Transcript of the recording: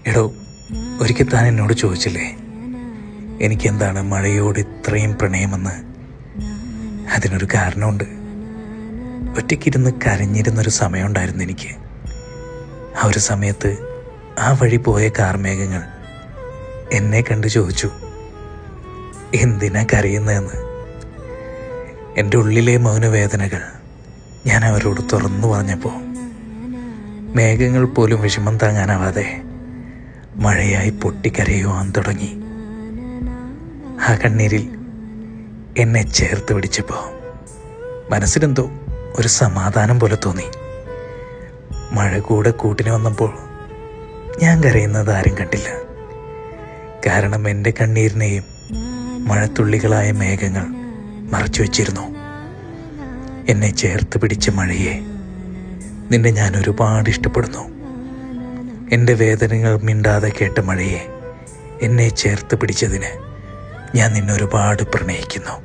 എടോ, ഒരിക്കൽ താൻ എന്നോട് ചോദിച്ചില്ലേ എനിക്കെന്താണ് മഴയോട് ഇത്രയും പ്രണയമെന്ന്? അതിനൊരു കാരണമുണ്ട്. ഒറ്റയ്ക്കിരുന്ന് കരഞ്ഞിരുന്നൊരു സമയമുണ്ടായിരുന്നു എനിക്ക്. ആ ഒരു സമയത്ത് ആ വഴി പോയ കാർമേഘങ്ങൾ എന്നെ കണ്ട് ചോദിച്ചു, എന്തിനാ കരയുന്നതെന്ന്. എൻ്റെ ഉള്ളിലെ മൗനവേദനകൾ ഞാൻ അവരോട് തുറന്നു പറഞ്ഞപ്പോൾ മേഘങ്ങൾ പോലും വിഷമം താങ്ങാനാവാതെ മഴയായി പൊട്ടിക്കരയുവാൻ തുടങ്ങി. ആ കണ്ണീരിൽ എന്നെ ചേർത്ത് പിടിച്ചപ്പോൾ മനസ്സിലെന്തോ ഒരു സമാധാനം പോലെ തോന്നി. മഴ കൂടെ കൂട്ടിന് വന്നപ്പോൾ ഞാൻ കരയുന്നത് ആരും കണ്ടില്ല. കാരണം എൻ്റെ കണ്ണീരിനെയും മഴത്തുള്ളികളായ മേഘങ്ങൾ മറച്ചു വച്ചിരുന്നു. എന്നെ ചേർത്ത് പിടിച്ച മഴയെ, നിന്നെ ഞാൻ ഒരുപാട് ഇഷ്ടപ്പെടുന്നു. എൻ്റെ വേദനകൾ മിണ്ടാതെ കേട്ട മഴയെ, എന്നെ ചേർത്ത് പിടിച്ചതിന് ഞാൻ നിന്നെ ഒരുപാട് പ്രണയിക്കുന്നു.